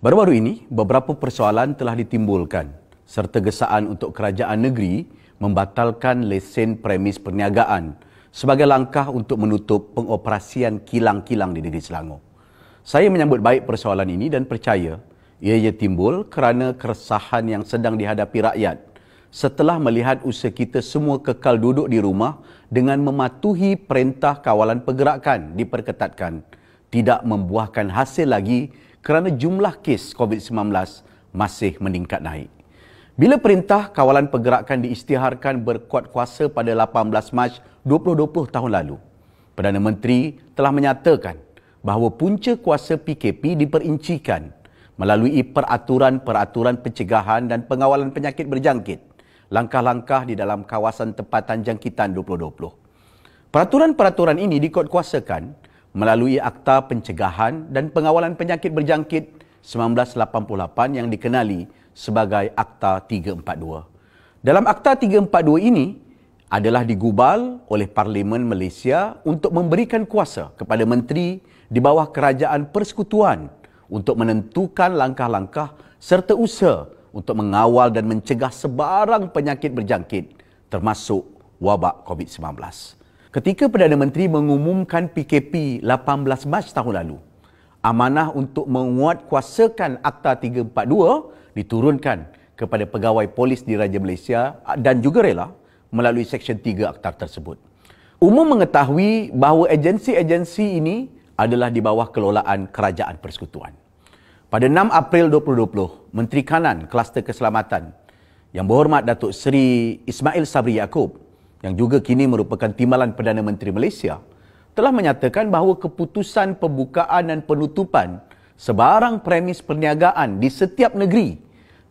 Baru-baru ini, beberapa persoalan telah ditimbulkan serta gesaan untuk kerajaan negeri membatalkan lesen premis perniagaan sebagai langkah untuk menutup pengoperasian kilang-kilang di negeri Selangor. Saya menyambut baik persoalan ini dan percaya ianya timbul kerana keresahan yang sedang dihadapi rakyat setelah melihat usaha kita semua kekal duduk di rumah dengan mematuhi perintah kawalan pergerakan diperketatkan, tidak membuahkan hasil lagi kerana jumlah kes COVID-19 masih meningkat naik. Bila perintah kawalan pergerakan diisytiharkan berkuat kuasa pada 18 Mac 2020 tahun lalu, Perdana Menteri telah menyatakan bahawa punca kuasa PKP diperincikan melalui peraturan-peraturan pencegahan dan pengawalan penyakit berjangkit, langkah-langkah di dalam kawasan tempatan jangkitan 2020. Peraturan-peraturan ini dikuatkuasakan melalui Akta Pencegahan dan Pengawalan Penyakit Berjangkit 1988 yang dikenali sebagai Akta 342. Dalam Akta 342 ini adalah digubal oleh Parlimen Malaysia untuk memberikan kuasa kepada menteri di bawah Kerajaan Persekutuan untuk menentukan langkah-langkah serta usaha untuk mengawal dan mencegah sebarang penyakit berjangkit termasuk wabak COVID-19. Ketika Perdana Menteri mengumumkan PKP 18 Mac tahun lalu, amanah untuk menguatkuasakan Akta 342 diturunkan kepada pegawai polis di Raja Malaysia dan juga rela melalui Seksyen 3 Akta tersebut. Umum mengetahui bahawa agensi-agensi ini adalah di bawah kelolaan Kerajaan Persekutuan. Pada 6 April 2020, Menteri Kanan Kluster Keselamatan Yang Berhormat Datuk Seri Ismail Sabri Yaakob, yang juga kini merupakan timbalan Perdana Menteri Malaysia, telah menyatakan bahawa keputusan pembukaan dan penutupan sebarang premis perniagaan di setiap negeri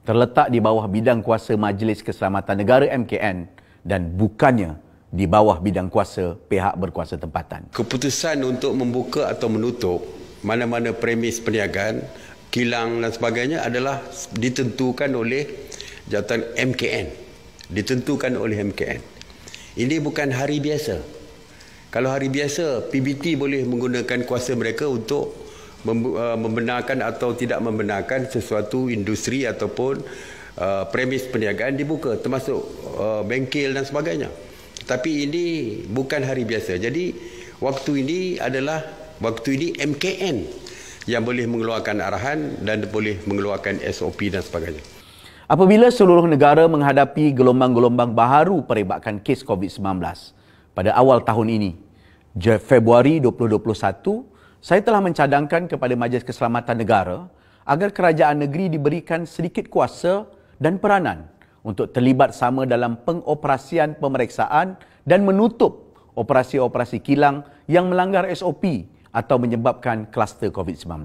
terletak di bawah bidang kuasa Majlis Keselamatan Negara MKN dan bukannya di bawah bidang kuasa pihak berkuasa tempatan. Keputusan untuk membuka atau menutup mana-mana premis perniagaan, kilang dan sebagainya adalah ditentukan oleh jawatan MKN. Ditentukan oleh MKN. Ini bukan hari biasa. Kalau hari biasa, PBT boleh menggunakan kuasa mereka untuk membenarkan atau tidak membenarkan sesuatu industri ataupun premis perniagaan dibuka, termasuk bengkel dan sebagainya. Tapi ini bukan hari biasa. Jadi waktu ini adalah waktu ini MKN yang boleh mengeluarkan arahan dan boleh mengeluarkan SOP dan sebagainya. Apabila seluruh negara menghadapi gelombang-gelombang baharu peribadkan kes COVID-19 pada awal tahun ini, Februari 2021, saya telah mencadangkan kepada Majlis Keselamatan Negara agar kerajaan negeri diberikan sedikit kuasa dan peranan untuk terlibat sama dalam pengoperasian pemeriksaan dan menutup operasi-operasi kilang yang melanggar SOP atau menyebabkan kluster COVID-19.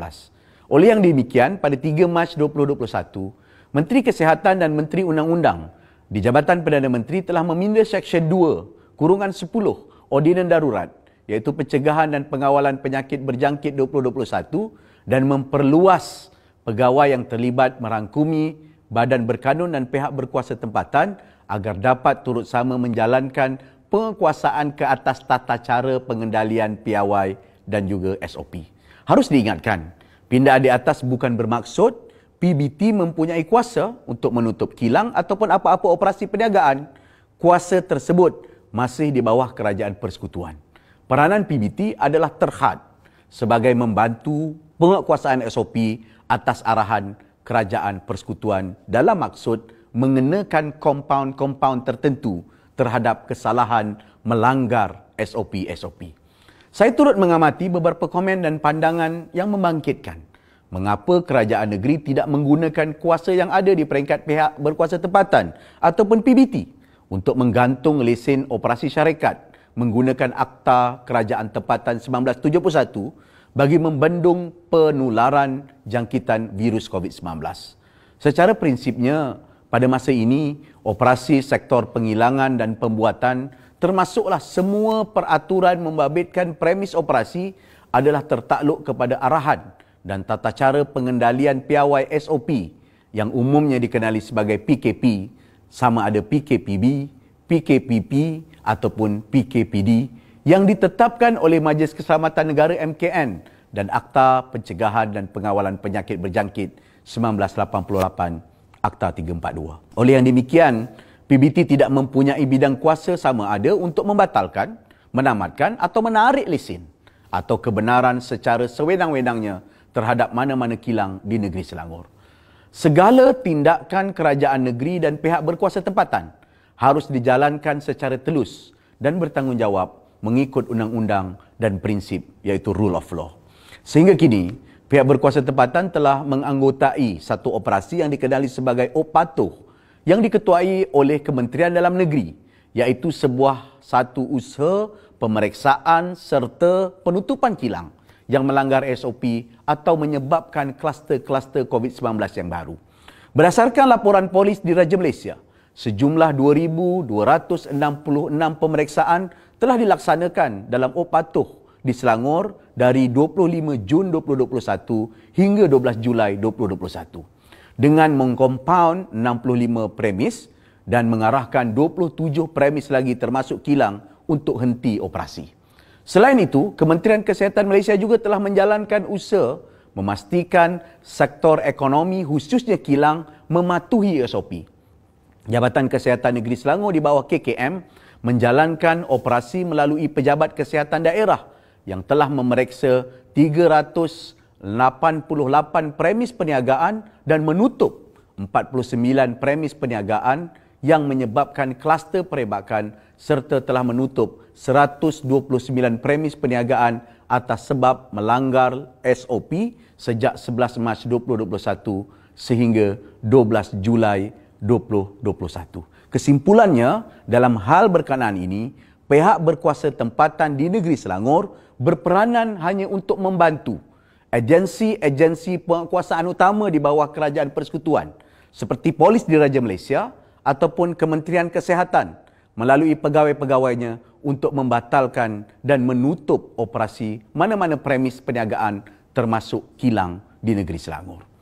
Oleh yang demikian, pada 3 Mac 2021, Menteri Kesihatan dan Menteri Undang-Undang di Jabatan Perdana Menteri telah meminda Seksyen 2, Kurungan 10, Ordinan Darurat, iaitu Pencegahan dan Pengawalan Penyakit Berjangkit 2021 dan memperluas pegawai yang terlibat merangkumi badan berkanun dan pihak berkuasa tempatan agar dapat turut sama menjalankan penguasaan ke atas tata cara pengendalian piawai dan juga SOP. Harus diingatkan, pindaan di atas bukan bermaksud PBT mempunyai kuasa untuk menutup kilang ataupun apa-apa operasi perniagaan. Kuasa tersebut masih di bawah Kerajaan Persekutuan. Peranan PBT adalah terhad sebagai membantu penguasaan SOP atas arahan Kerajaan Persekutuan dalam maksud mengenakan kompaun-kompaun tertentu terhadap kesalahan melanggar SOP-SOP. Saya turut mengamati beberapa komen dan pandangan yang membangkitkan mengapa kerajaan negeri tidak menggunakan kuasa yang ada di peringkat pihak berkuasa tempatan ataupun PBT untuk menggantung lesen operasi syarikat menggunakan Akta Kerajaan Tempatan 1971 bagi membendung penularan jangkitan virus COVID-19. Secara prinsipnya, pada masa ini, operasi sektor penghilangan dan pembuatan termasuklah semua peraturan membabitkan premis operasi adalah tertakluk kepada arahan dan tata cara pengendalian piawai SOP yang umumnya dikenali sebagai PKP, sama ada PKPB, PKPP ataupun PKPD yang ditetapkan oleh Majlis Keselamatan Negara MKN dan Akta Pencegahan dan Pengawalan Penyakit Berjangkit 1988, Akta 342. Oleh yang demikian, PBT tidak mempunyai bidang kuasa sama ada untuk membatalkan, menamatkan atau menarik lesen atau kebenaran secara sewenang-wenangnya terhadap mana-mana kilang di negeri Selangor. Segala tindakan kerajaan negeri dan pihak berkuasa tempatan harus dijalankan secara telus dan bertanggungjawab mengikut undang-undang dan prinsip iaitu rule of law. Sehingga kini, pihak berkuasa tempatan telah menganggotai satu operasi yang dikenali sebagai Op Patuh yang diketuai oleh Kementerian Dalam Negeri, iaitu satu usaha pemeriksaan serta penutupan kilang yang melanggar SOP atau menyebabkan kluster-kluster COVID-19 yang baru. Berdasarkan laporan polis di Raja Malaysia, sejumlah 2,266 pemeriksaan telah dilaksanakan dalam Op Patuh di Selangor dari 25 Jun 2021 hingga 12 Julai 2021 dengan mengkompaun 65 premis dan mengarahkan 27 premis lagi termasuk kilang untuk henti operasi. Selain itu, Kementerian Kesihatan Malaysia juga telah menjalankan usaha memastikan sektor ekonomi khususnya kilang mematuhi SOP. Jabatan Kesihatan Negeri Selangor di bawah KKM menjalankan operasi melalui Pejabat Kesihatan Daerah yang telah memeriksa 388 premis perniagaan dan menutup 49 premis perniagaan yang menyebabkan kluster perebakan serta telah menutup 129 premis perniagaan atas sebab melanggar SOP sejak 11 Mac 2021 sehingga 12 Julai 2021. Kesimpulannya, dalam hal berkenaan ini, pihak berkuasa tempatan di negeri Selangor berperanan hanya untuk membantu agensi-agensi penguasaan utama di bawah Kerajaan Persekutuan seperti Polis Diraja Malaysia ataupun Kementerian Kesihatan melalui pegawai-pegawainya untuk membatalkan dan menutup operasi mana-mana premis perniagaan termasuk kilang di negeri Selangor.